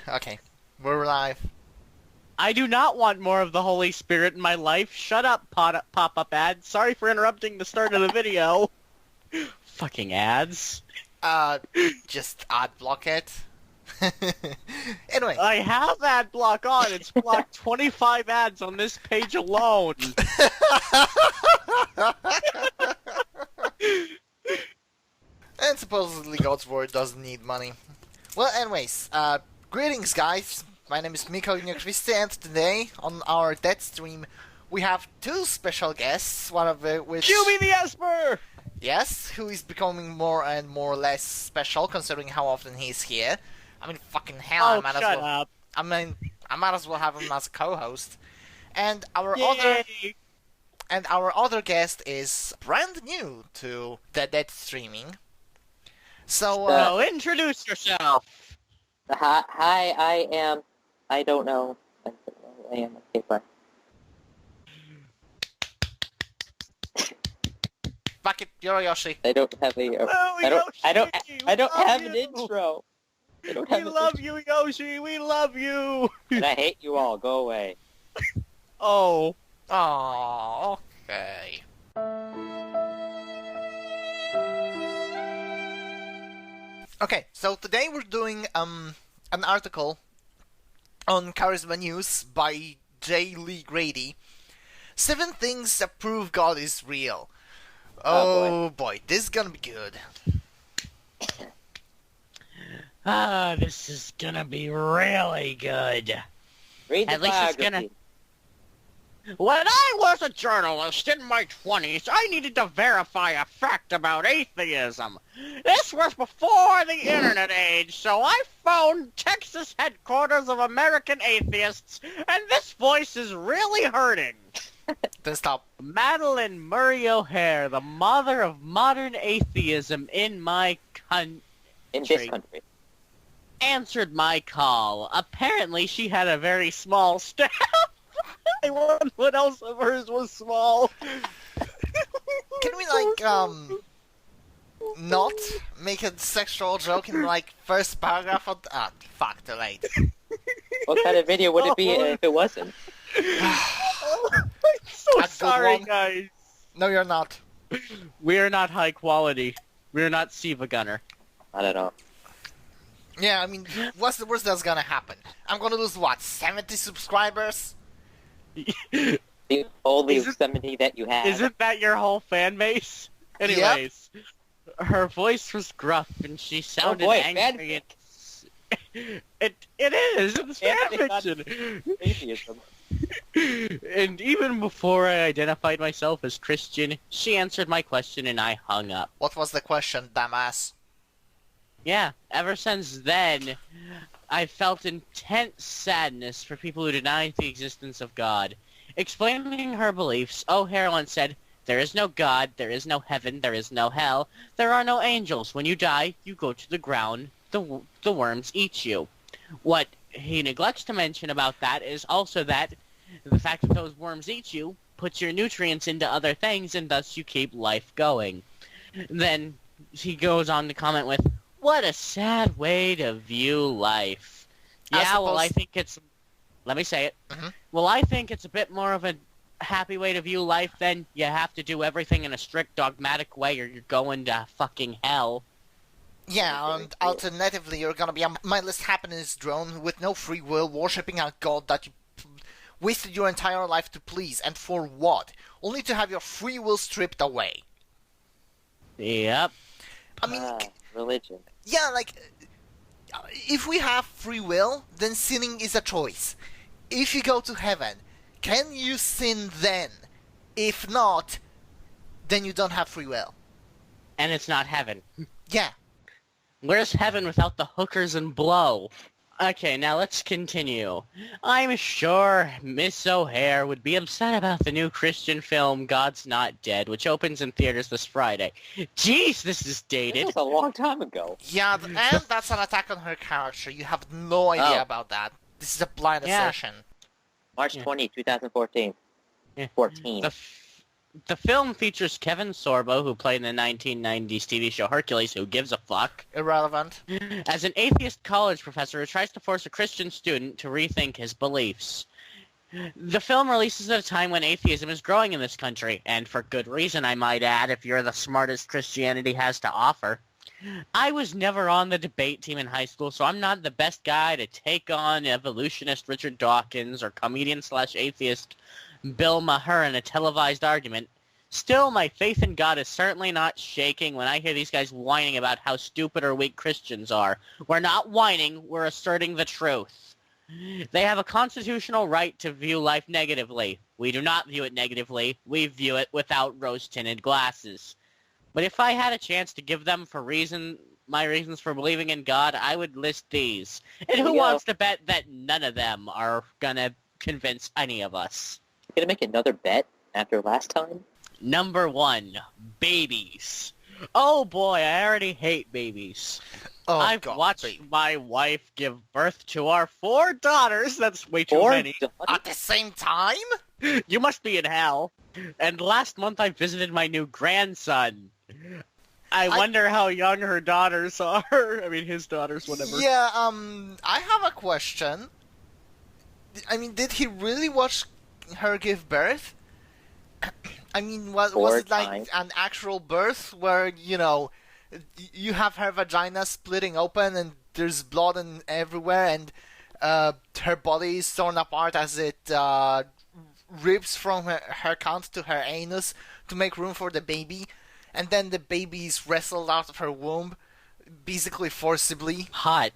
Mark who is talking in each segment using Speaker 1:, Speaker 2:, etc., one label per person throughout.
Speaker 1: Okay, we're live.
Speaker 2: I do not want more of the Holy Spirit in my life. Shut up, pop-up ad. Sorry for interrupting the start of the video. Fucking ads.
Speaker 1: Just ad block it. Anyway.
Speaker 2: I have ad block on. It's blocked 25 ads on this page alone.
Speaker 1: And supposedly God's Word doesn't need money. Well, anyways, greetings guys. My name is Miko Inokviste, and today on our Deadstream we have two special guests, one of which...
Speaker 2: Kyeube the Espurr!
Speaker 1: Yes, who is becoming more and more less special considering how often he's here. I mean, fucking hell,
Speaker 2: Oh,
Speaker 1: I might as
Speaker 2: shut
Speaker 1: well...
Speaker 2: up.
Speaker 1: I mean, I might as well have him as a co-host. And our
Speaker 2: Yay.
Speaker 1: other guest is brand new to the Deadstreaming.
Speaker 2: So, introduce yourself.
Speaker 3: Hi, I don't know who I am. Okay, bye.
Speaker 1: Fuck it, you're Yoshi.
Speaker 3: I don't have a. I don't have an intro. I don't have
Speaker 2: We
Speaker 3: an
Speaker 2: love
Speaker 3: intro.
Speaker 2: you, Yoshi. We love you.
Speaker 3: And I hate you all. Go away.
Speaker 2: Oh.
Speaker 1: Oh, okay. Okay, so today we're doing an article on Charisma News by J. Lee Grady. 7 things that prove God is real. Oh boy, this is gonna be good.
Speaker 2: This is gonna be really good.
Speaker 3: Read the
Speaker 2: At least it's
Speaker 3: biography.
Speaker 2: gonna- When I was a journalist in my 20s, I needed to verify a fact about atheism. This was before the internet age, so I phoned Texas headquarters of American Atheists, and this voice is really hurting.
Speaker 1: Then stop.
Speaker 2: Madeline Murray O'Hare, the mother of modern atheism in my country,
Speaker 3: In this country.
Speaker 2: answered my call. Apparently, she had a very small staff. I wonder what else of hers was small.
Speaker 1: Can we not make a sexual joke in first paragraph of fuck, too late.
Speaker 3: What kind of video would it be if it wasn't?
Speaker 2: I'm so
Speaker 1: A good
Speaker 2: sorry,
Speaker 1: one.
Speaker 2: guys.
Speaker 1: No, you're not.
Speaker 2: We are not high quality. We are not Siva Gunner.
Speaker 3: I don't know.
Speaker 1: Yeah, I mean, what's the worst that's gonna happen? I'm gonna lose, what, 70 subscribers?
Speaker 3: The only
Speaker 2: Is it-
Speaker 3: 70 that you have.
Speaker 2: Isn't that your whole fan base? Anyways, her voice was gruff and she sounded
Speaker 3: boy,
Speaker 2: angry. It is. It's fan fiction.
Speaker 3: Atheism.
Speaker 2: And even before I identified myself as Christian, she answered my question and I hung up.
Speaker 1: What was the question, dumbass?
Speaker 2: Yeah, ever since then, I felt intense sadness for people who deny the existence of God. Explaining her beliefs, O'Hare once said, "There is no God, there is no heaven, there is no hell, there are no angels. When you die, you go to the ground, the worms eat you." What he neglects to mention about that is also that the fact that those worms eat you puts your nutrients into other things, and thus you keep life going. Then he goes on to comment with, "What a sad way to view life." Yeah, well, I think it's... Let me say it.
Speaker 1: Mhm.
Speaker 2: Well, I think it's a bit more of a happy way to view life than you have to do everything in a strict dogmatic way or you're going to fucking hell.
Speaker 1: Yeah, and alternatively, you're gonna be a mindless happiness drone with no free will, worshipping a god that you wasted your entire life to please, and for what? Only to have your free will stripped away.
Speaker 2: Yep.
Speaker 1: I mean,
Speaker 3: Religion.
Speaker 1: yeah, if we have free will, then sinning is a choice. If you go to heaven, can you sin then? If not, then you don't have free will.
Speaker 2: And it's not heaven.
Speaker 1: Yeah.
Speaker 2: Where's heaven without the hookers and blow? Okay, now let's continue. I'm sure Miss O'Hare would be upset about the new Christian film God's Not Dead, which opens in theaters this Friday. Jeez, this is
Speaker 3: This
Speaker 2: dated.
Speaker 3: was a long time ago.
Speaker 1: Yeah, and that's an attack on her character. You have no idea
Speaker 2: Oh.
Speaker 1: about that. This is a blind
Speaker 2: Yeah.
Speaker 1: assertion.
Speaker 3: March
Speaker 2: Yeah.
Speaker 3: 20, 2014.
Speaker 2: Yeah.
Speaker 3: 14.
Speaker 2: The film features Kevin Sorbo, who played in the 1990s TV show Hercules, who gives a fuck,
Speaker 1: Irrelevant.
Speaker 2: as an atheist college professor who tries to force a Christian student to rethink his beliefs. The film releases at a time when atheism is growing in this country, and for good reason, I might add, if you're the smartest Christianity has to offer. I was never on the debate team in high school, so I'm not the best guy to take on evolutionist Richard Dawkins or comedian/atheist Bill Maher in a televised argument. Still, my faith in God is certainly not shaking when I hear these guys whining about how stupid or weak Christians are. We're not whining, we're asserting the truth. They have a constitutional right to view life negatively. We do not view it negatively. We view it without rose-tinted glasses. But if I had a chance to give them my reasons for believing in God, I would list these. And who wants to bet that none of them are gonna convince any of us?
Speaker 3: You gonna make another bet after last time?
Speaker 2: Number 1, babies. Oh boy, I already hate babies.
Speaker 1: Oh,
Speaker 2: I've
Speaker 1: God,
Speaker 2: watched
Speaker 1: baby.
Speaker 2: my wife give birth to our 4 daughters. That's way too many.
Speaker 1: At the same time?
Speaker 2: You must be in hell. And last month I visited my new grandson. I wonder how young her daughters are. I mean, his daughters, whatever.
Speaker 1: Yeah, I have a question. I mean, did he really watch her give birth? I mean, was it like an actual birth where, you have her vagina splitting open and there's blood everywhere and her body is torn apart as it rips from her cunt to her anus to make room for the baby, and then the baby is wrestled out of her womb, basically forcibly.
Speaker 2: Hot.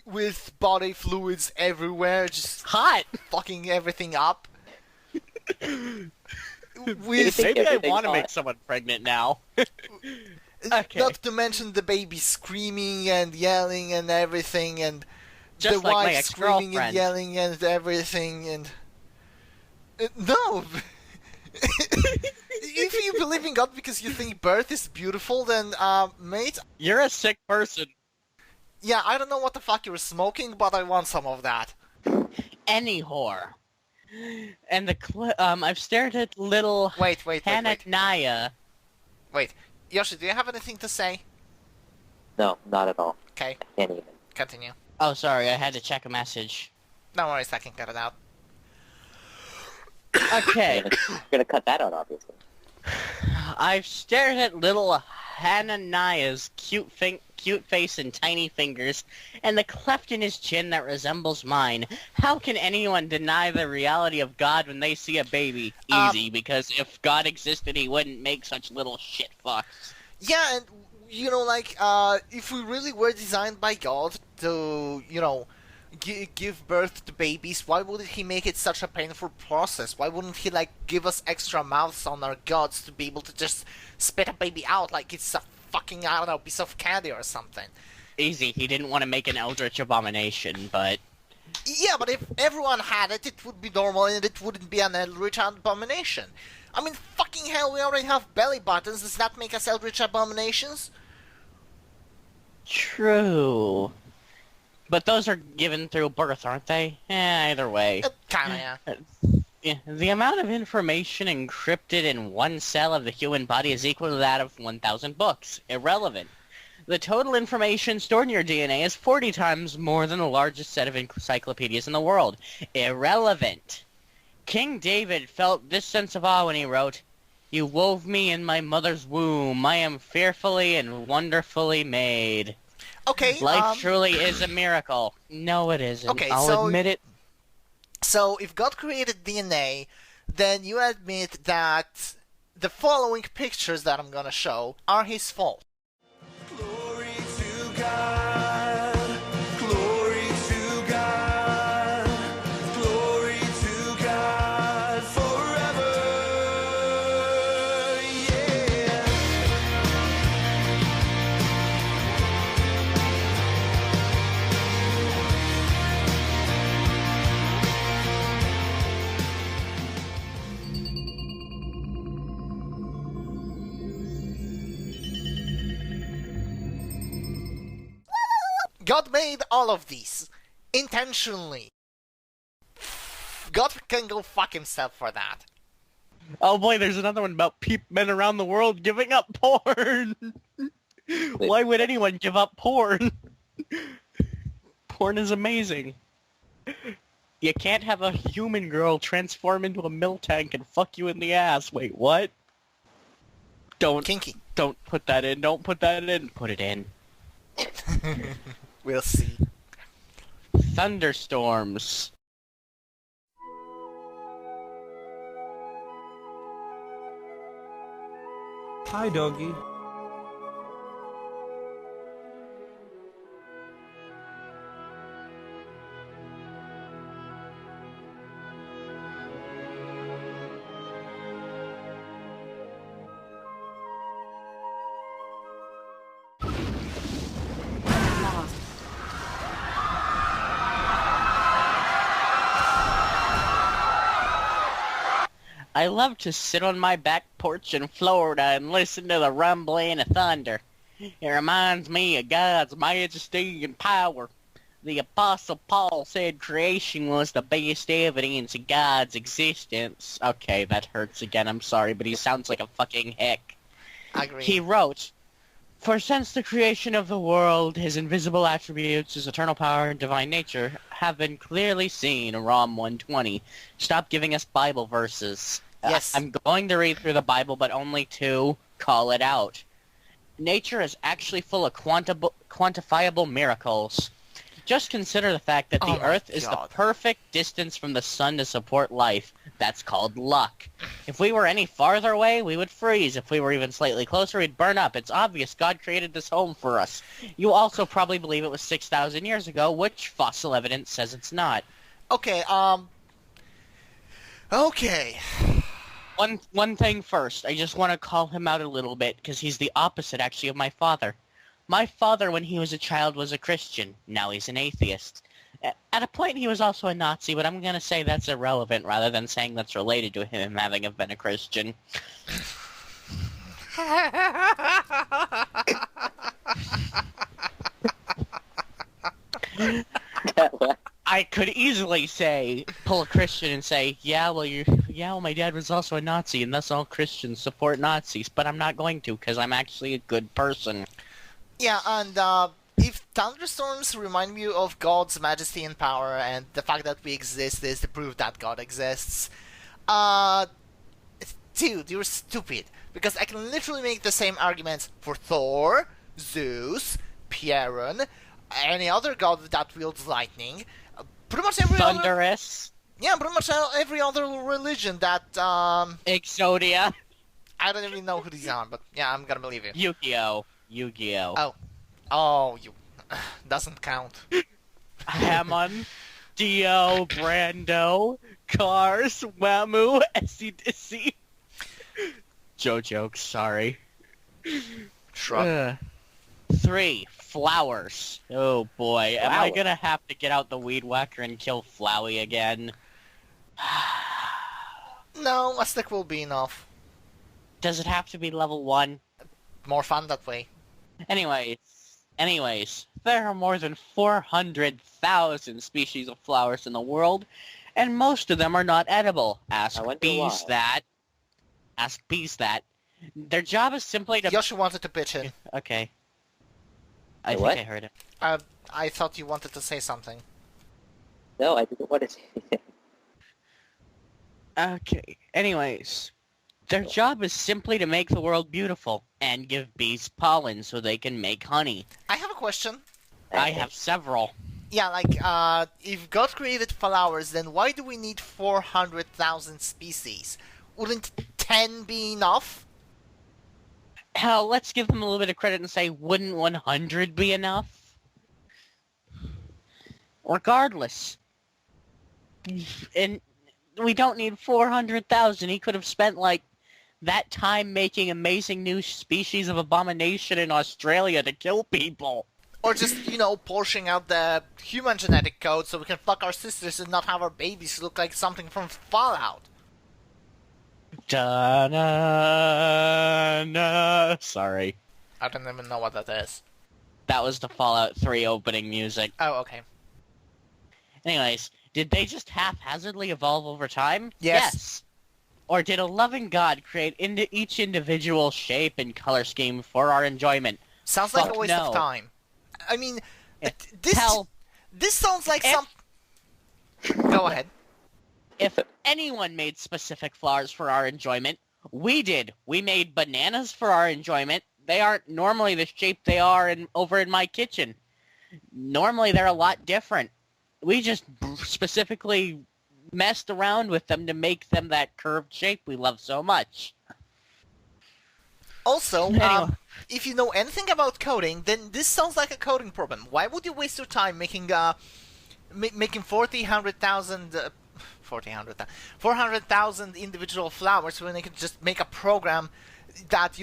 Speaker 1: With body fluids everywhere, just
Speaker 2: hot,
Speaker 1: fucking everything up.
Speaker 2: Maybe I want to make someone pregnant now. Okay.
Speaker 1: Not to mention the baby screaming and yelling and everything, and
Speaker 2: just
Speaker 1: the
Speaker 2: like
Speaker 1: wife screaming and yelling and everything, and no. If you believe in God because you think birth is beautiful, then mate,
Speaker 2: you're a sick person.
Speaker 1: Yeah, I don't know what the fuck you were smoking, but I want some of that.
Speaker 2: Any whore. And I've stared at little Hananiah.
Speaker 1: Wait, Yoshi, do you have anything to say?
Speaker 3: No, not at all.
Speaker 1: Okay.
Speaker 3: I can't even.
Speaker 1: Continue.
Speaker 2: Oh, sorry, I had to check a message.
Speaker 1: No worries, I can cut it out.
Speaker 2: Okay.
Speaker 3: You're gonna cut that out, obviously.
Speaker 2: I've stared at little Hananiah's cute face and tiny fingers, and the cleft in his chin that resembles mine. How can anyone deny the reality of God when they see a baby? Easy, because if God existed, he wouldn't make such little shit fucks.
Speaker 1: Yeah, and, if we really were designed by God to, give birth to babies, why wouldn't he make it such a painful process? Why wouldn't he, give us extra mouths on our guts to be able to just spit a baby out like it's a fucking, I don't know, piece of candy or something?
Speaker 2: Easy, he didn't want to make an eldritch abomination, but...
Speaker 1: Yeah, but if everyone had it, it would be normal and it wouldn't be an eldritch abomination. I mean, fucking hell, we already have belly buttons. Does that make us eldritch abominations?
Speaker 2: True. But those are given through birth, aren't they? Either way.
Speaker 1: Kinda, yeah.
Speaker 2: Yeah. The amount of information encrypted in one cell of the human body is equal to that of 1,000 books. Irrelevant. The total information stored in your DNA is 40 times more than the largest set of encyclopedias in the world. Irrelevant. King David felt this sense of awe when he wrote, "You wove me in my mother's womb. I am fearfully and wonderfully made."
Speaker 1: Okay,
Speaker 2: Life truly is a miracle. No, it isn't.
Speaker 1: Okay,
Speaker 2: I'll admit it.
Speaker 1: So, if God created DNA, then you admit that the following pictures that I'm gonna show are his fault. Glory to God. Glory to God. Glory to God forever. Yeah. God made all of these intentionally. God can go fuck himself for that.
Speaker 2: Oh boy, there's another one about men around the world giving up porn. Why would anyone give up porn? Porn is amazing. You can't have a human girl transform into a milk tank and fuck you in the ass. Wait, what?
Speaker 1: Kinky.
Speaker 2: Don't put that in. Don't put that in. Put it in.
Speaker 1: We'll see.
Speaker 2: Thunderstorms.
Speaker 4: Hi, doggy.
Speaker 2: I love to sit on my back porch in Florida and listen to the rumbling of thunder. It reminds me of God's majesty and power. The Apostle Paul said creation was the best evidence of God's existence. Okay, that hurts again, I'm sorry, but he sounds like a fucking hick.
Speaker 1: Agree.
Speaker 2: He wrote, "For since the creation of the world, his invisible attributes, his eternal power and divine nature, have been clearly seen." Rom 120. Stop giving us Bible verses.
Speaker 1: Yes.
Speaker 2: I'm going to read through the Bible, but only to call it out. Nature is actually full of quantifiable miracles. Just consider the fact that the Earth is the perfect distance from the sun to support life. That's called luck. If we were any farther away, we would freeze. If we were even slightly closer, we'd burn up. It's obvious God created this home for us. You also probably believe it was 6,000 years ago, which fossil evidence says it's not.
Speaker 1: Okay, Okay.
Speaker 2: One thing first, I just want to call him out a little bit, because he's the opposite, actually, of my father. My father, when he was a child, was a Christian. Now he's an atheist. At a point, he was also a Nazi, but I'm going to say that's irrelevant rather than saying that's related to him having been a Christian. I could easily pull a Christian and say, well, my dad was also a Nazi, and thus all Christians support Nazis, but I'm not going to, because I'm actually a good person.
Speaker 1: Yeah, and if thunderstorms remind you of God's majesty and power, and the fact that we exist is the proof that God exists, dude, you're stupid. Because I can literally make the same arguments for Thor, Zeus, Pierron, any other god that wields lightning, pretty much every other...
Speaker 2: Thunderous.
Speaker 1: Yeah, pretty much every other religion that,
Speaker 2: Exodia.
Speaker 1: I don't even know who these are, but yeah, I'm gonna believe you.
Speaker 2: Yu-Gi-Oh.
Speaker 1: Oh, you... doesn't count.
Speaker 2: Hammond, Dio, Brando, Cars, Wamu, Essie. Joe jokes, sorry.
Speaker 1: Shrug.
Speaker 2: 3. Flowers. Oh boy, am I gonna have to get out the weed whacker and kill Flowey again?
Speaker 1: No, a stick will be enough.
Speaker 2: Does it have to be level 1?
Speaker 1: More fun that way.
Speaker 2: Anyways, there are more than 400,000 species of flowers in the world, and most of them are not edible. Ask bees that. Their job is simply to...
Speaker 1: Yoshi wanted to pitch in.
Speaker 2: Okay. I think I heard him.
Speaker 1: I thought you wanted to say something.
Speaker 3: No, I didn't want to say anything.
Speaker 2: Okay. Anyways, their job is simply to make the world beautiful and give bees pollen so they can make honey.
Speaker 1: I have a question.
Speaker 2: I have several.
Speaker 1: Yeah, like, if God created flowers, then why do we need 400,000 species? Wouldn't 10 be enough?
Speaker 2: Hell, let's give them a little bit of credit and say, wouldn't 100 be enough? Regardless. And we don't need 400,000. He could have spent, like, that time making amazing new species of abomination in Australia to kill people.
Speaker 1: Or just, portioning out the human genetic code so we can fuck our sisters and not have our babies look like something from Fallout.
Speaker 2: Da-na-na. Sorry.
Speaker 1: I don't even know what that is.
Speaker 2: That was the Fallout 3 opening music.
Speaker 1: Oh, okay.
Speaker 2: Anyways, did they just haphazardly evolve over time?
Speaker 1: Yes.
Speaker 2: Or did a loving God create into each individual shape and color scheme for our enjoyment?
Speaker 1: Sounds like
Speaker 2: Fuck
Speaker 1: a waste
Speaker 2: no.
Speaker 1: of time. I mean,
Speaker 2: Yeah.
Speaker 1: this
Speaker 2: Hell,
Speaker 1: this sounds like
Speaker 2: if-
Speaker 1: some. Go ahead.
Speaker 2: If anyone made specific flowers for our enjoyment, we did. We made bananas for our enjoyment. They aren't normally the shape they are over in my kitchen. Normally they're a lot different. We just specifically messed around with them to make them that curved shape we love so much.
Speaker 1: Also,
Speaker 2: Anyway.
Speaker 1: if you know anything about coding, then this sounds like a coding problem. Why would you waste your time making 400,000 individual flowers when you could just make a program that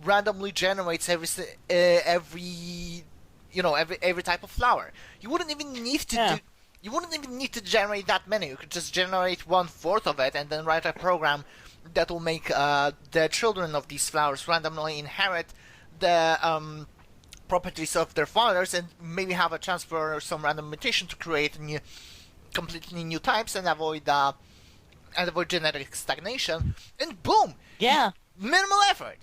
Speaker 1: randomly generates every type of flower? You wouldn't even need to
Speaker 2: Yeah.
Speaker 1: You wouldn't even need to generate that many. You could just generate 1/4 of it and then write a program that will make the children of these flowers randomly inherit the properties of their fathers, and maybe have a chance for some random mutation to create completely new types and avoid genetic stagnation. And boom,
Speaker 2: Yeah.
Speaker 1: minimal effort,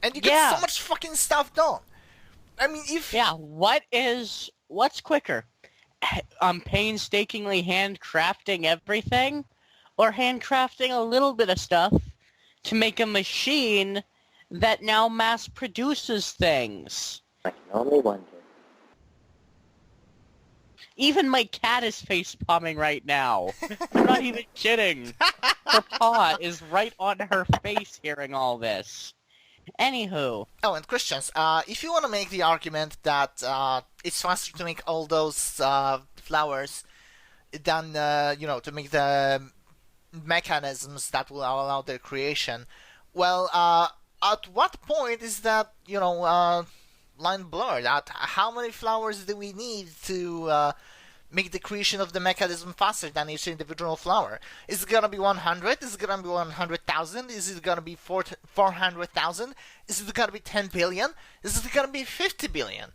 Speaker 1: and you get
Speaker 2: Yeah.
Speaker 1: so much fucking stuff done. I mean, if
Speaker 2: Yeah, what's quicker? Painstakingly handcrafting everything, or handcrafting a little bit of stuff to make a machine that now mass produces things?
Speaker 3: I can only wonder.
Speaker 2: Even my cat is face palming right now. I'm not even kidding. Her paw is right on her face hearing all this. Anywho.
Speaker 1: Oh, and Christians, if you want to make the argument that it's faster to make all those flowers than to make the mechanisms that will allow their creation, well, at what point is that line blurred? At how many flowers do we need to make the creation of the mechanism faster than each individual flower? Is it gonna be 100? Is it gonna be 100,000? Is it gonna be 400,000? Is it gonna be 10 billion? Is it gonna be 50 billion?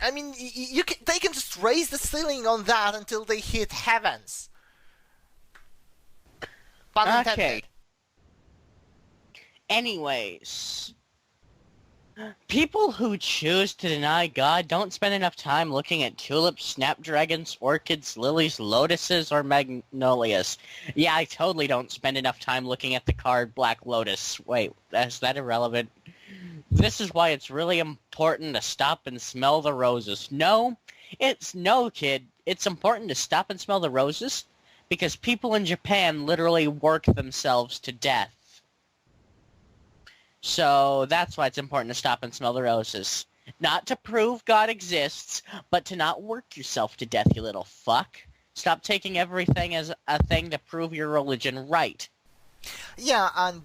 Speaker 1: I mean, they can just raise the ceiling on that until they hit heavens. Pun intended.
Speaker 2: Okay. Anyways. People who choose to deny God don't spend enough time looking at tulips, snapdragons, orchids, lilies, lotuses, or magnolias. Yeah, I totally don't spend enough time looking at the card Black Lotus. Wait, is that irrelevant? This is why it's really important to stop and smell the roses. No, kid. It's important to stop and smell the roses because people in Japan literally work themselves to death. So that's why it's important to stop and smell the roses. Not to prove God exists, but to not work yourself to death, you little fuck. Stop taking everything as a thing to prove your religion right.
Speaker 1: Yeah, and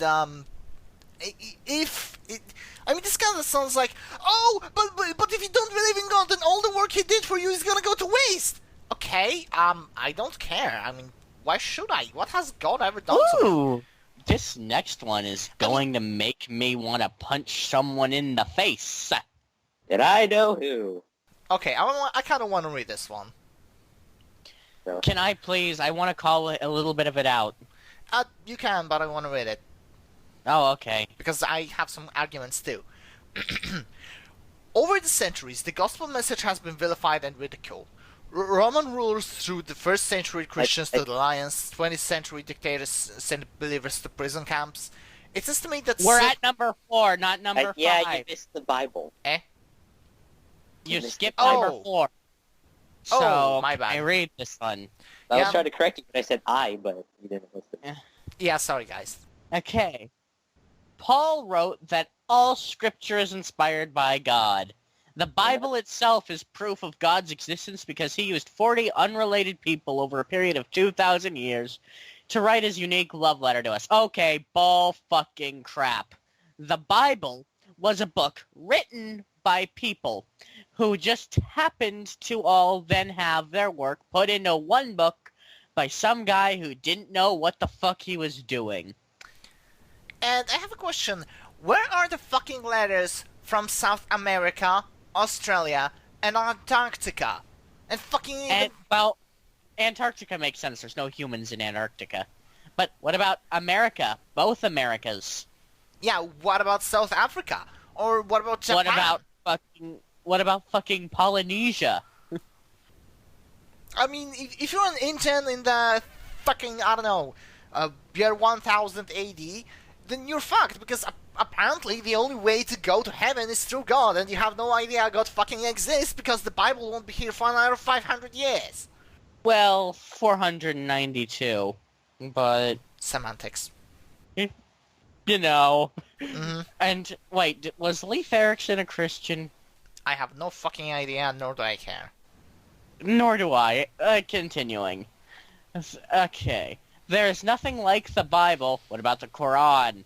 Speaker 1: this kind of sounds like, oh, but if you don't believe in God, then all the work He did for you is gonna go to waste. Okay, I don't care. I mean, why should I? What has God ever done to me?
Speaker 2: Ooh! This next one is going to make me want to punch someone in the face.
Speaker 3: Did I know who?
Speaker 1: Okay, I kind of want to read this one.
Speaker 3: So,
Speaker 2: Can I please? I want to call it a little bit of it out.
Speaker 1: You can, but I want to read it
Speaker 2: Oh, okay.
Speaker 1: because I have some arguments too. Over the centuries, the gospel message has been vilified and ridiculed. Roman rulers threw the 1st century Christians to the lions, 20th century dictators sent believers to prison camps. It's estimated that
Speaker 2: We're at number 4, not number 5.
Speaker 3: yeah, you missed the Bible.
Speaker 2: You
Speaker 3: missed
Speaker 2: skipped
Speaker 1: it.
Speaker 2: number
Speaker 1: Oh.
Speaker 2: 4.
Speaker 1: Oh,
Speaker 2: So,
Speaker 1: my bad.
Speaker 2: I read this one.
Speaker 3: I
Speaker 1: Yeah.
Speaker 3: was trying to correct you, but I said but you didn't listen.
Speaker 1: Yeah, sorry guys.
Speaker 2: Okay. Paul wrote that all scripture is inspired by God. The Bible itself is proof of God's existence because he used 40 unrelated people over a period of 2,000 years to write his unique love letter to us. Okay, ball fucking crap. The Bible was a book written by people who just happened to all then have their work put into one book by some guy who didn't know what the fuck he was doing.
Speaker 1: And I have a question. Where are the fucking letters from South America, Australia, and Antarctica? And fucking...
Speaker 2: And, well, Antarctica makes sense. There's no humans in Antarctica. But what about America? Both Americas.
Speaker 1: Yeah, what about South Africa? Or what about Japan?
Speaker 2: What about fucking Polynesia?
Speaker 1: I mean, if you're an Indian in the fucking, I don't know, year 1000 AD, then you're fucked, because apparently the only way to go to heaven is through God, and you have no idea God fucking exists because the Bible won't be here for another 500 years.
Speaker 2: Well, 492. But,
Speaker 1: Semantics.
Speaker 2: you know.
Speaker 1: Hmm.
Speaker 2: And, wait, was Leif Erikson a Christian?
Speaker 1: I have no fucking idea, nor do I care.
Speaker 2: Nor do I. Continuing. Okay. There is nothing like the Bible. What about the Quran?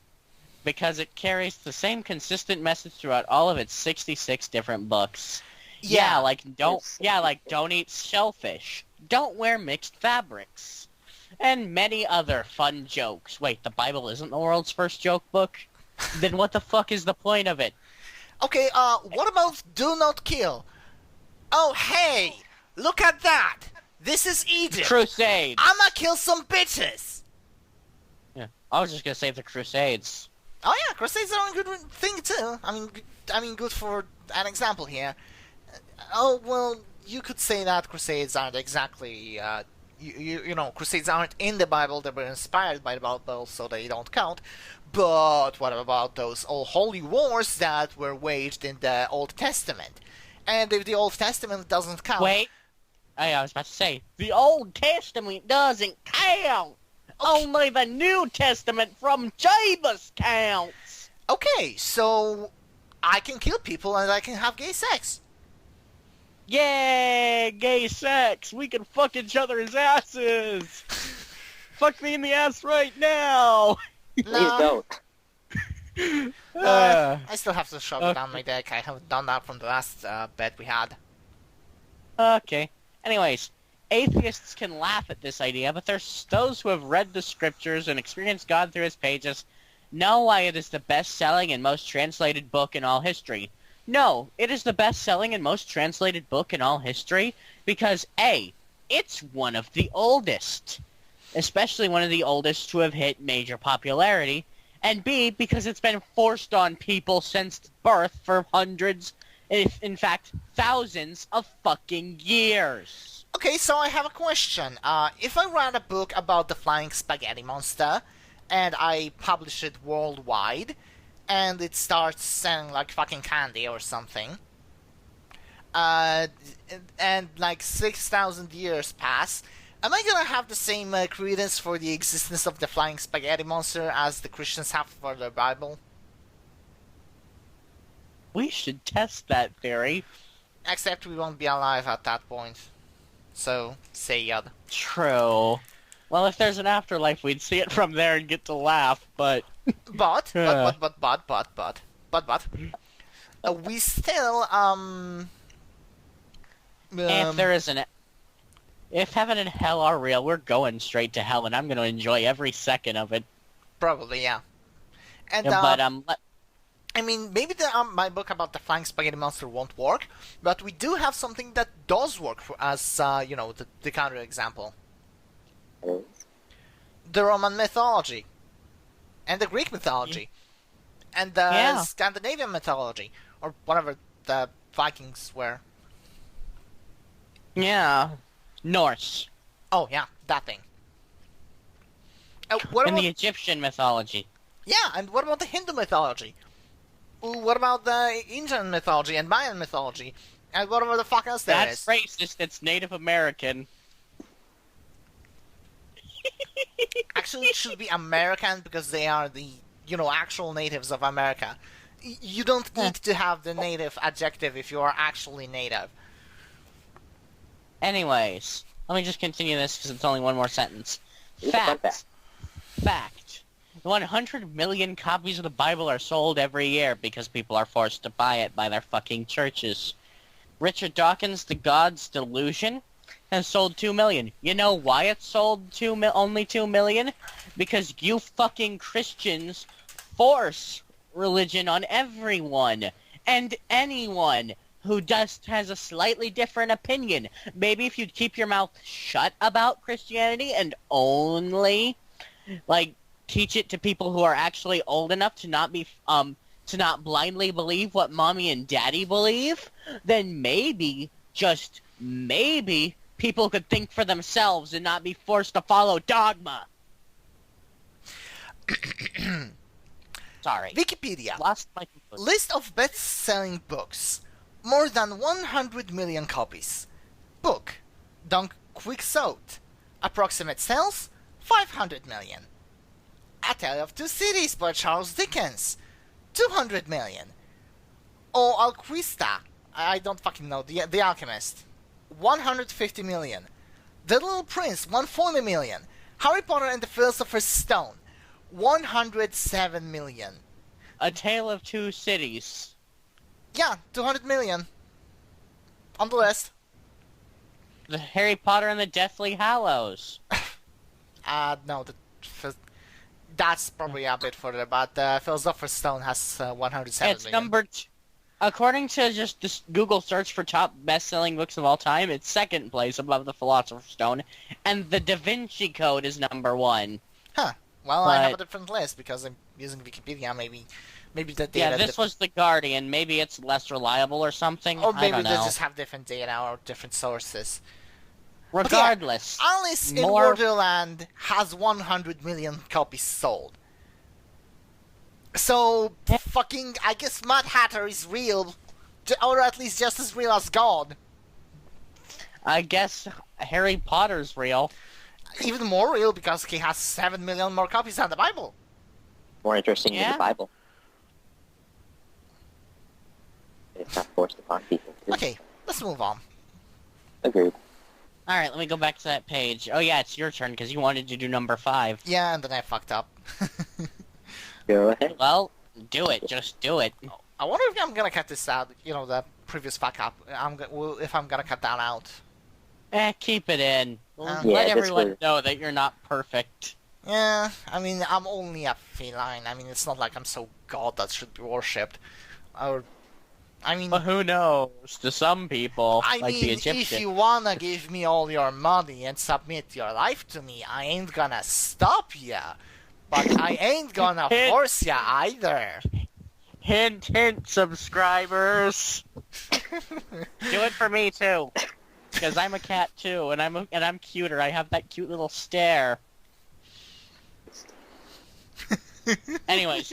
Speaker 2: Because it carries the same consistent message throughout all of its 66 different books.
Speaker 1: Yeah.
Speaker 2: like don't eat shellfish. Don't wear mixed fabrics. And many other fun jokes. Wait, the Bible isn't the world's first joke book? Then what the fuck is the point of it?
Speaker 1: Okay, what about do not kill? Oh, hey! Look at that! This is Egypt!
Speaker 2: Crusades!
Speaker 1: I'ma kill some bitches!
Speaker 2: Yeah, I was just gonna say the Crusades.
Speaker 1: Oh yeah, Crusades are a good thing too. I mean, good for an example here. Oh well, you could say that Crusades aren't exactly, you know, Crusades aren't in the Bible. They were inspired by the Bible, so they don't count. But what about those old holy wars that were waged in the Old Testament? And if the Old Testament doesn't count,
Speaker 2: Wait, I was about to say the Old Testament doesn't count.
Speaker 1: Okay.
Speaker 2: Only the New Testament from Jesus counts.
Speaker 1: Okay, so I can kill people and I can have gay sex.
Speaker 2: Yay, gay sex. We can fuck each other's asses. Fuck me in the ass right now.
Speaker 3: Please
Speaker 1: No,
Speaker 3: don't.
Speaker 1: I still have to shove it
Speaker 2: okay.
Speaker 1: down my dick. I haven't done that from the last bet we had.
Speaker 2: Okay. Anyways, atheists can laugh at this idea, but there's those who have read the scriptures and experienced God through his pages know why it is the best-selling and most translated book in all history. No, it is the best-selling and most translated book in all history because A, it's one of the oldest, especially one of the oldest to have hit major popularity, and B, because it's been forced on people since birth for hundreds, if in fact thousands of fucking years.
Speaker 1: Okay, so I have a question. If I write a book about the flying spaghetti monster, and I publish it worldwide, and it starts selling like fucking candy or something, and like 6,000 years pass, am I gonna have the same credence for the existence of the flying spaghetti monster as the Christians have for their Bible?
Speaker 2: We should test that theory.
Speaker 1: Except we won't be alive at that point. So, say yud.
Speaker 2: True. Well, if there's an afterlife, we'd see it from there and get to laugh, but...
Speaker 1: But, we still,
Speaker 2: if there is an... If heaven and hell are real, we're going straight to hell, and I'm going to enjoy every second of it.
Speaker 1: probably, yeah. And,
Speaker 2: But,
Speaker 1: I mean, maybe my book about the flying spaghetti monster won't work, but we do have something that does work for us, you know, the counter-example. The Roman mythology. And the Greek mythology. And the Scandinavian mythology. Or whatever the Vikings were.
Speaker 2: yeah. Norse.
Speaker 1: Oh, yeah, that thing. What
Speaker 2: And
Speaker 1: about...
Speaker 2: the Egyptian mythology.
Speaker 1: Yeah, and what about the Hindu mythology? Ooh, what about the Indian mythology and Mayan mythology? And whatever the fuck else there is?
Speaker 2: That's racist, it's Native American.
Speaker 1: Actually, it should be American because they are the, you know, actual natives of America. You don't need to have the native adjective if you are actually native.
Speaker 2: Anyways, let me just continue this because it's only one more sentence.
Speaker 3: Here's a fun
Speaker 2: Fact. Fact. 100 million copies of the Bible are sold every year because people are forced to buy it by their fucking churches. Richard Dawkins' The God's Delusion has sold 2 million. You know why it sold only 2 million? Because you fucking Christians force religion on everyone and anyone who just has a slightly different opinion. Maybe if you'd keep your mouth shut about Christianity and only like, teach it to people who are actually old enough to not be, to not blindly believe what mommy and daddy believe, then maybe, just maybe, people could think for themselves and not be forced to follow dogma. Sorry.
Speaker 1: Wikipedia.
Speaker 2: Lost my conclusion.
Speaker 1: List of best-selling books. More than 100 million copies. Book. Don Quixote. Approximate sales? 500 million. A Tale of Two Cities by Charles Dickens. 200 million. O Alquista. I don't fucking know. The Alchemist. 150 million. The Little Prince. 140 million. Harry Potter and the Philosopher's Stone. 107 million.
Speaker 2: A Tale of Two Cities.
Speaker 1: Yeah, 200 million. On the list.
Speaker 2: The Harry Potter and the Deathly Hallows.
Speaker 1: No, that's probably a bit further, but Philosopher's Stone has 107
Speaker 2: It's
Speaker 1: million.
Speaker 2: number according to just this Google search for top best-selling books of all time, it's second place above the Philosopher's Stone, and the Da Vinci Code is number 1.
Speaker 1: Huh. Well, I have a
Speaker 2: But-
Speaker 1: different list because I'm using Wikipedia. Maybe the data.
Speaker 2: Yeah, this was the Guardian. Maybe it's less reliable or something.
Speaker 1: or
Speaker 2: I
Speaker 1: maybe
Speaker 2: don't
Speaker 1: they
Speaker 2: know.
Speaker 1: just have different data or different sources.
Speaker 2: Regardless,
Speaker 1: Alice in
Speaker 2: more-
Speaker 1: Wonderland has 100 million copies sold. So, fucking, I guess Mad Hatter is real, or at least just as real as God.
Speaker 2: I guess Harry Potter's real.
Speaker 1: Even more real because he has 7 million more copies than the Bible.
Speaker 3: More interesting than
Speaker 2: Yeah.
Speaker 3: the Bible. It's not forced upon people. Too.
Speaker 1: Okay, let's move on.
Speaker 3: Agreed.
Speaker 2: All right, let me go back to that page. Oh yeah, it's your turn because you wanted to do number 5.
Speaker 1: Yeah, and then I fucked up.
Speaker 3: Go ahead.
Speaker 2: Well, do it. Just do it.
Speaker 1: I wonder if I'm gonna cut this out, the previous fuck up. If I'm gonna cut that out.
Speaker 2: Keep it in.
Speaker 1: Yeah,
Speaker 2: Let
Speaker 3: this
Speaker 2: everyone
Speaker 3: was-
Speaker 2: know that you're not perfect.
Speaker 1: Yeah, I mean, I'm only a feline. I mean, it's not like I'm so god that should be worshipped. Or, I mean,
Speaker 2: But who knows? To some people,
Speaker 1: I
Speaker 2: like
Speaker 1: mean,
Speaker 2: the
Speaker 1: if
Speaker 2: Egyptians.
Speaker 1: you wanna give me all your money and submit your life to me, I ain't gonna stop ya. But I ain't gonna force ya either.
Speaker 2: Hint, hint, subscribers. Do it for me too, because I'm a cat too, and I'm cuter. I have that cute little stare. Anyways,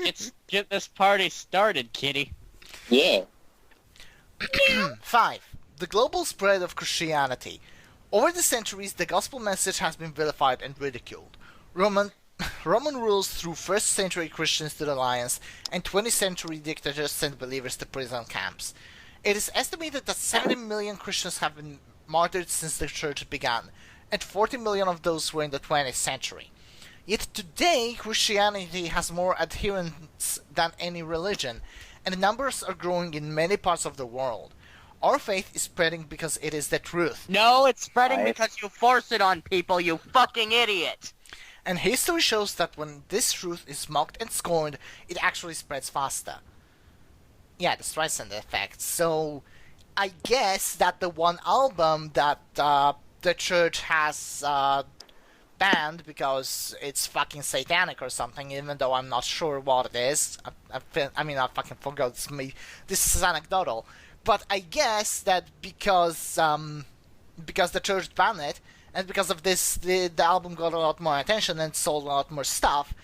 Speaker 2: get this party started, kitty.
Speaker 3: Yeah.
Speaker 1: 5. The global spread of Christianity. Over the centuries, the gospel message has been vilified and ridiculed. Roman rules threw 1st century Christians to the lions, and 20th century dictators sent believers to prison camps. It is estimated that 70 million Christians have been martyred since the church began, and 40 million of those were in the 20th century. Yet today, Christianity has more adherents than any religion, and the numbers are growing in many parts of the world. Our faith is spreading because it is the truth,
Speaker 2: No, it's spreading
Speaker 3: Nice.
Speaker 2: because you force it on people, you fucking idiot.
Speaker 1: and history shows that when this truth is mocked and scorned, it actually spreads faster. Yeah, the Streisand effect. So, I guess that the one album that the church has banned because it's fucking satanic or something, even though I'm not sure what it is. I fucking forgot. This is anecdotal. But I guess that because the church banned it, and because of this, the album got a lot more attention and sold a lot more stuff,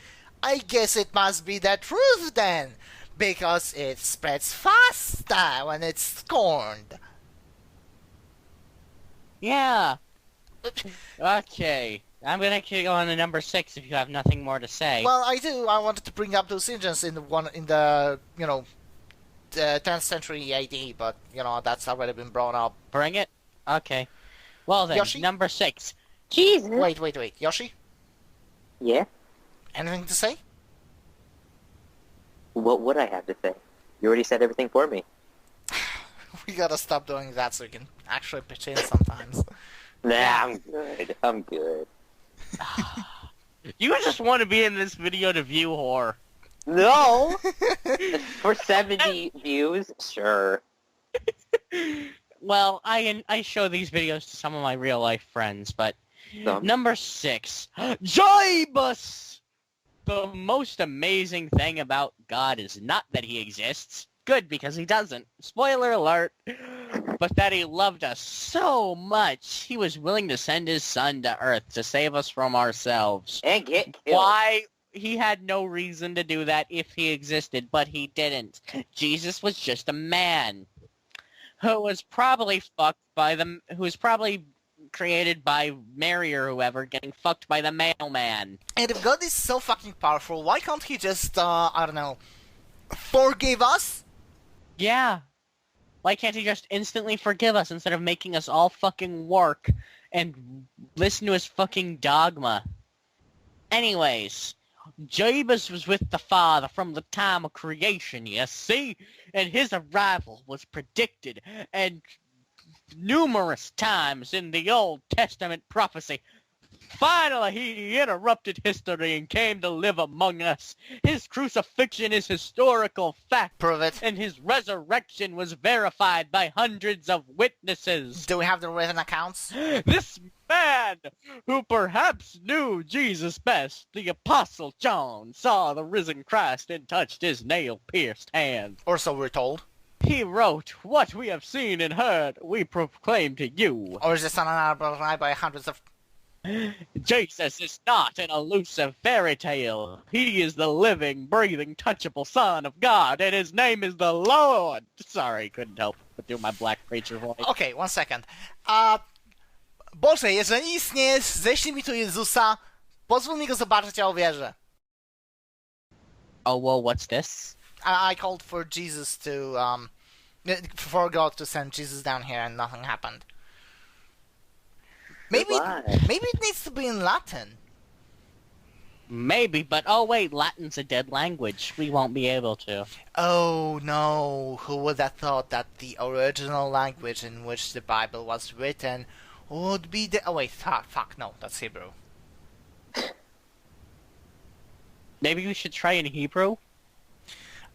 Speaker 1: I guess it must be the truth then, because it spreads faster when it's scorned.
Speaker 2: Yeah. Okay. I'm gonna go on to number 6 if you have nothing more to say.
Speaker 1: Well, I do. I wanted to bring up those engines in the 10th century AD, but that's already been brought up.
Speaker 2: Bring it? Okay. Well then,
Speaker 1: Yoshi?
Speaker 2: number 6.
Speaker 3: Jesus.
Speaker 1: Wait, Yoshi?
Speaker 3: Yeah.
Speaker 1: Anything to say?
Speaker 3: What would I have to say? You already said everything for me.
Speaker 1: We gotta stop doing that so we can actually pitch in sometimes.
Speaker 3: Nah,
Speaker 2: Yeah.
Speaker 3: I'm good. I'm good.
Speaker 2: You just want to be in this video to view whore.
Speaker 3: No! For 70 views? Sure.
Speaker 2: Well, I show these videos to some of my real life friends, but Number 6. Joybus! The most amazing thing about God is not that he exists. Good, because he doesn't. Spoiler alert. But that he loved us so much, he was willing to send his son to Earth to save us from ourselves.
Speaker 3: And get killed.
Speaker 2: Why? He had no reason to do that if he existed, but he didn't. Jesus was just a man who was probably created by Mary or whoever, getting fucked by the mailman.
Speaker 1: And if God is so fucking powerful, why can't he just, I don't know, forgive us?
Speaker 2: Yeah. Why can't he just instantly forgive us instead of making us all fucking work and listen to his fucking dogma? Anyways, Jebus was with the Father from the time of creation, you see? And his arrival was predicted and numerous times in the Old Testament prophecy. Finally, he interrupted history and came to live among us. His crucifixion is historical fact.
Speaker 1: Prove it.
Speaker 2: And his resurrection was verified by hundreds of witnesses.
Speaker 1: Do we have the written accounts?
Speaker 2: This man, who perhaps knew Jesus best, the Apostle John, saw the risen Christ and touched his nail-pierced hand.
Speaker 1: Or so we're told.
Speaker 2: He wrote, "What we have seen and heard, we proclaim to you."
Speaker 1: Or is this unalive by hundreds of...
Speaker 2: Jesus is not an elusive fairy tale. He is the living, breathing, touchable Son of God, and his name is the Lord. Sorry, couldn't help but do my black preacher voice.
Speaker 1: Okay, one second. Boże, jeżeli istniejesz, ześlij mi tu Jezusa, pozwól mi go zobaczyć, ja uwierzę.
Speaker 2: Oh, well, what's this?
Speaker 1: I called for Jesus to, for God to send Jesus down here and nothing happened. Maybe it needs to be in Latin.
Speaker 2: Maybe, but oh wait, Latin's a dead language. We won't be able to.
Speaker 1: Oh no, who would have thought that the original language in which the Bible was written would be the... Oh wait, fuck, no, that's Hebrew.
Speaker 2: Maybe we should try in Hebrew?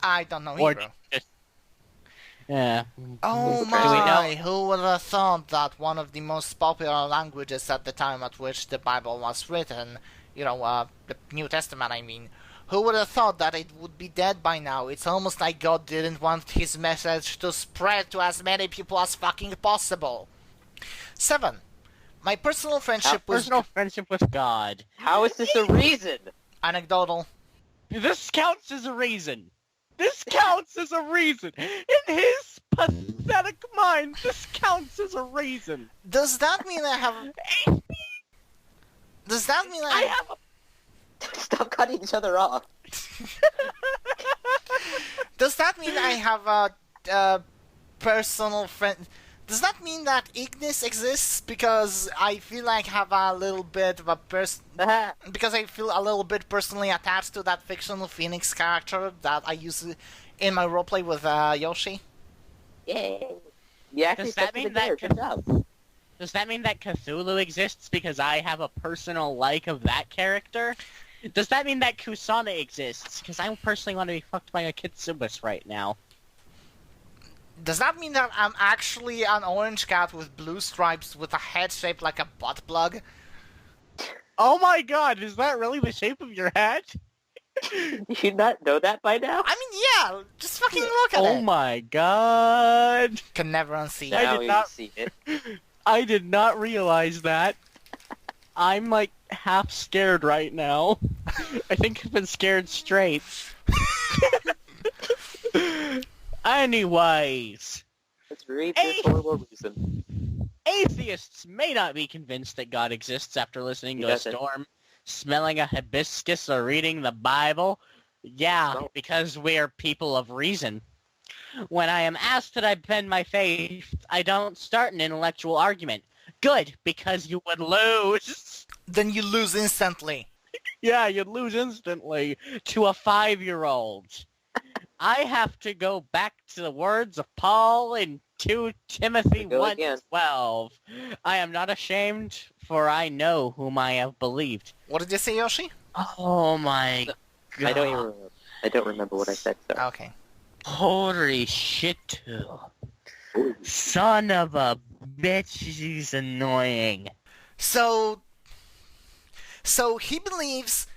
Speaker 1: I don't know
Speaker 2: Or
Speaker 1: Hebrew.
Speaker 2: just... Yeah.
Speaker 1: Oh my, who would have thought that one of the most popular languages at the time at which the Bible was written, you know, the New Testament I mean, who would have thought that it would be dead by now? It's almost like God didn't want his message to spread to as many people as fucking possible. 7. My personal friendship
Speaker 2: with God.
Speaker 3: How is this a reason?
Speaker 1: Anecdotal.
Speaker 2: This counts as a reason. This counts as a reason. In his pathetic mind, this counts as a reason.
Speaker 1: Does that mean I have... Does that mean I
Speaker 2: have a...
Speaker 3: Stop cutting each other off.
Speaker 1: Does that mean I have a personal friend... Does that mean that Ignis exists because I feel like I have a little bit of a because I feel a little bit personally attached to that fictional Phoenix character that I use in my roleplay with Yoshi?
Speaker 3: Yay. Yeah,
Speaker 2: Does that mean that Does that mean that Cthulhu exists because I have a personal like of that character? Does that mean that Kusana exists because I personally want to be fucked by a Kitsubis right now?
Speaker 1: Does that mean that I'm actually an orange cat with blue stripes with a head shaped like a butt plug?
Speaker 2: Oh my god, is that really the shape of your head?
Speaker 3: You should not know that by now?
Speaker 1: I mean, yeah, just fucking look at it.
Speaker 2: Oh my god.
Speaker 1: Can never unsee
Speaker 3: Now
Speaker 1: it.
Speaker 3: you see it.
Speaker 2: I did not realize that. I'm like half scared right now. I think I've been scared straight. Anyways,
Speaker 3: Let's read this horrible reason.
Speaker 2: Atheists may not be convinced that God exists after listening to a storm, smelling a hibiscus, or reading the Bible. Yeah, because we're people of reason. When I am asked that I bend my faith, I don't start an intellectual argument. Good, because you would lose.
Speaker 1: Then you lose instantly.
Speaker 2: Yeah, you'd lose instantly to a 5-year-old. I have to go back to the words of Paul in 2 Timothy 1:12. I am not ashamed, for I know whom I have believed.
Speaker 1: What did you say, Yoshi?
Speaker 2: Oh my god.
Speaker 3: I don't remember what I said, so.
Speaker 1: Okay.
Speaker 2: Holy shit. Son of a bitch, she's annoying.
Speaker 1: So, So he believes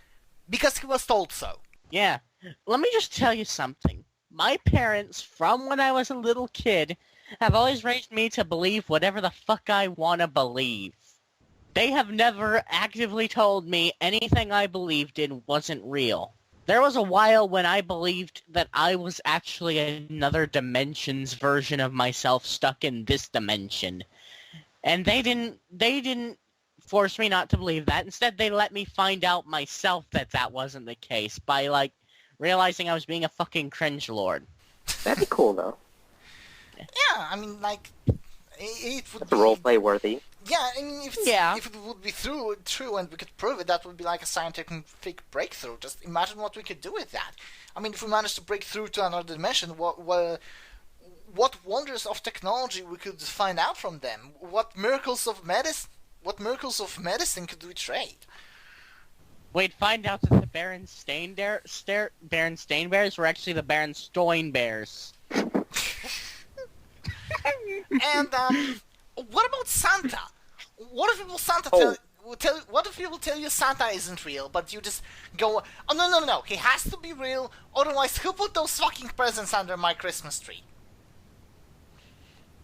Speaker 1: because he was told so.
Speaker 2: Yeah. Let me just tell you something. My parents, from when I was a little kid, have always raised me to believe whatever the fuck I want to believe. They have never actively told me anything I believed in wasn't real. There was a while when I believed that I was actually another dimension's version of myself stuck in this dimension. And they didn't force me not to believe that. Instead, they let me find out myself that that wasn't the case by, like, realizing I was being a fucking cringe lord.
Speaker 3: That'd be cool, though.
Speaker 1: Yeah, I mean, like, it would
Speaker 3: That's
Speaker 1: be...
Speaker 3: roleplay worthy.
Speaker 1: Yeah, I mean, if it would be true and we could prove it, that would be like a scientific breakthrough. Just imagine what we could do with that. I mean, if we managed to break through to another dimension, what wonders of technology we could find out from them? What miracles of medicine could we trade?
Speaker 2: We'd find out that the Berenstain Bears were actually the Berenstain Bears.
Speaker 1: And what about Santa? What if people what if people tell you Santa isn't real, but you just go, oh no, he has to be real, otherwise who put those fucking presents under my Christmas tree?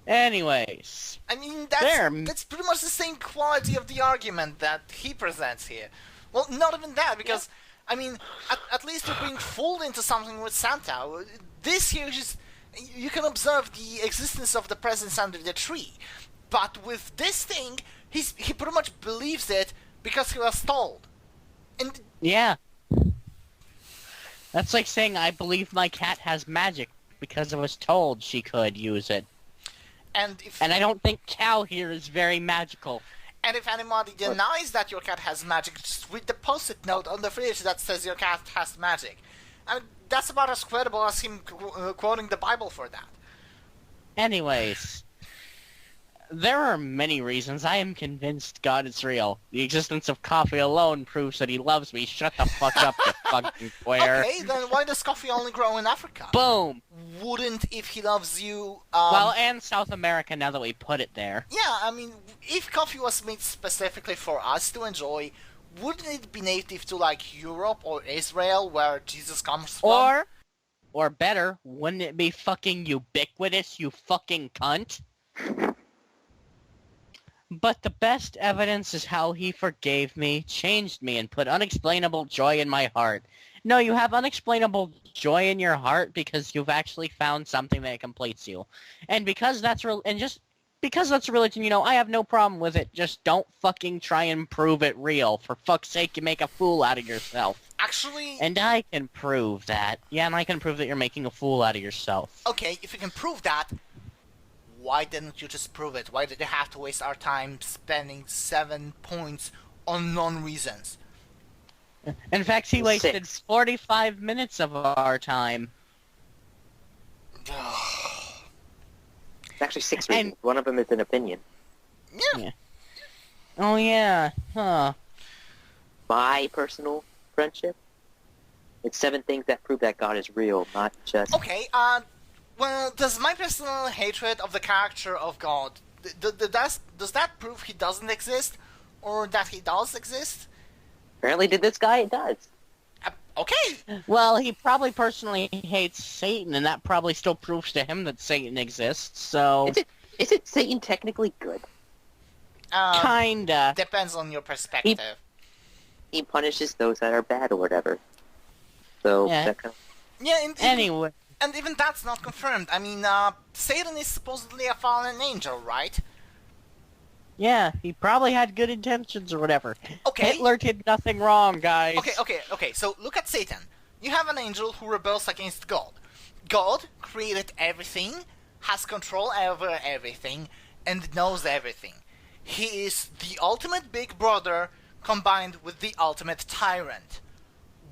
Speaker 2: Anyways.
Speaker 1: I mean, that's pretty much the same quality of the argument that he presents here. Well, not even that, because, I mean, at least you're being fooled into something with Santa. This here is you can observe the existence of the presents under the tree. But with this thing, he pretty much believes it because he was told. And
Speaker 2: yeah. That's like saying I believe my cat has magic because I was told she could use it. And I don't think Cal here is very magical.
Speaker 1: And if anybody denies that your cat has magic, just read the post-it note on the fridge that says your cat has magic. I mean, that's about as credible as him quoting the Bible for that.
Speaker 2: Anyways, there are many reasons I am convinced God is real. The existence of coffee alone proves that he loves me. Shut the fuck up, you fucking queer.
Speaker 1: Okay, then why does coffee only grow in Africa?
Speaker 2: Boom!
Speaker 1: Wouldn't if he loves you...
Speaker 2: well, and South America, now that we put it there.
Speaker 1: Yeah, I mean, if coffee was made specifically for us to enjoy, wouldn't it be native to, like, Europe or Israel, where Jesus comes from?
Speaker 2: Or better, wouldn't it be fucking ubiquitous, you fucking cunt? But the best evidence is how he forgave me, changed me, and put unexplainable joy in my heart. No, you have unexplainable joy in your heart because you've actually found something that completes you. And because that's because that's religion, you know, I have no problem with it. Just don't fucking try and prove it real. For fuck's sake, you make a fool out of yourself.
Speaker 1: Actually...
Speaker 2: And I can prove that. Yeah, and I can prove that you're making a fool out of yourself.
Speaker 1: Okay, if you can prove that, why didn't you just prove it? Why did you have to waste our time spending 7 points on non-reasons?
Speaker 2: In fact, he wasted 45 minutes of our time.
Speaker 3: It's actually 6 reasons. One of them is an opinion.
Speaker 1: Yeah.
Speaker 2: Oh, yeah. Huh.
Speaker 3: My personal friendship? It's 7 things that prove that God is real, not just...
Speaker 1: Okay, well, does my personal hatred of the character of God, does that prove he doesn't exist? Or that he does exist?
Speaker 3: Apparently to this guy it does.
Speaker 1: Okay!
Speaker 2: Well, he probably personally hates Satan, and that probably still proves to him that Satan exists, so...
Speaker 3: Is it Satan technically good?
Speaker 2: Kinda.
Speaker 1: Depends on your perspective.
Speaker 3: He punishes those that are bad or whatever. So,
Speaker 2: yeah.
Speaker 3: that kind of...
Speaker 1: Yeah,
Speaker 2: anyway.
Speaker 1: And even that's not confirmed. I mean, Satan is supposedly a fallen angel, right?
Speaker 2: Yeah, he probably had good intentions or whatever.
Speaker 1: Okay.
Speaker 2: Hitler did nothing wrong, guys.
Speaker 1: Okay, so look at Satan. You have an angel who rebels against God. God created everything, has control over everything, and knows everything. He is the ultimate big brother combined with the ultimate tyrant.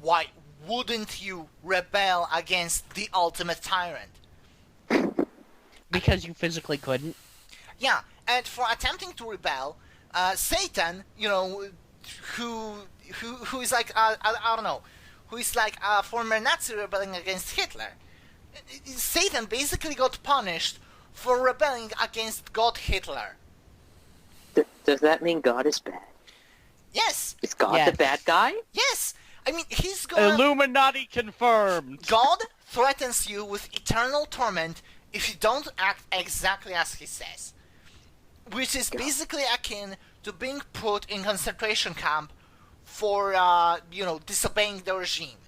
Speaker 1: Why wouldn't you rebel against the ultimate tyrant?
Speaker 2: Because you physically couldn't.
Speaker 1: Yeah, and for attempting to rebel, Satan, you know, who is like, I don't know, who is like a former Nazi rebelling against Hitler. Satan basically got punished for rebelling against God Hitler.
Speaker 3: Does that mean God is bad?
Speaker 1: Yes,
Speaker 3: Is God
Speaker 2: Yes.
Speaker 3: the bad guy?
Speaker 1: yes. I mean, he's gonna...
Speaker 2: Illuminati confirmed.
Speaker 1: God threatens you with eternal torment if you don't act exactly as he says. Which is basically akin to being put in concentration camp for, disobeying the regime.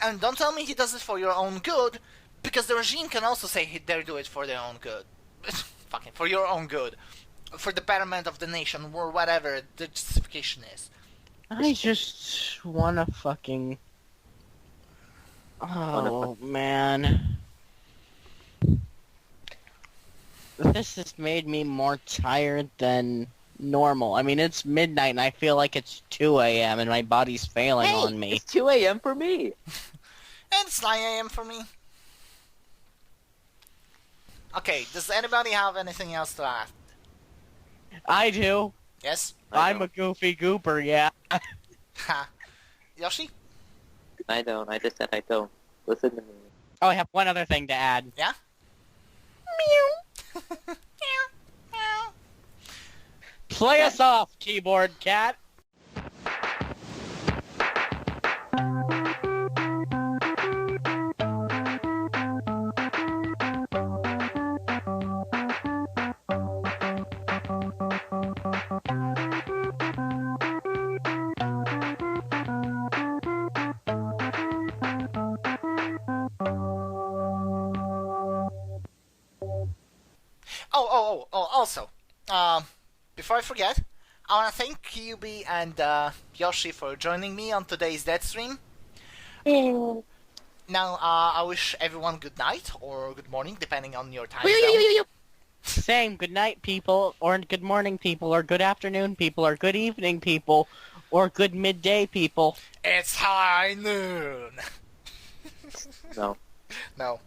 Speaker 1: And don't tell me he does it for your own good, because the regime can also say they do it for their own good. Fucking, for your own good. For the betterment of the nation, or whatever the justification is.
Speaker 2: I just wanna fucking... Oh, man. This has made me more tired than normal. I mean, it's midnight and I feel like it's 2 a.m. and my body's failing
Speaker 3: Hey,
Speaker 2: on me.
Speaker 3: it's 2 a.m. for me.
Speaker 1: And it's 9 a.m. for me. Okay, does anybody have anything else to add?
Speaker 2: I do.
Speaker 1: Yes?
Speaker 2: I'm a goofy gooper, yeah.
Speaker 1: Ha. Yoshi?
Speaker 3: I don't. I just said I don't. Listen to me.
Speaker 2: Oh, I have one other thing to add.
Speaker 1: Yeah?
Speaker 2: Play us off, keyboard cat.
Speaker 1: Also, before I forget, I want to thank Kyeube and Yoshi for joining me on today's Deadstream. Now, I wish everyone good night or good morning, depending on your time zone.
Speaker 2: Same. Good night, people, or good morning, people, or good afternoon, people, or good evening, people, or good midday, people.
Speaker 1: It's high noon.
Speaker 3: No.
Speaker 1: No.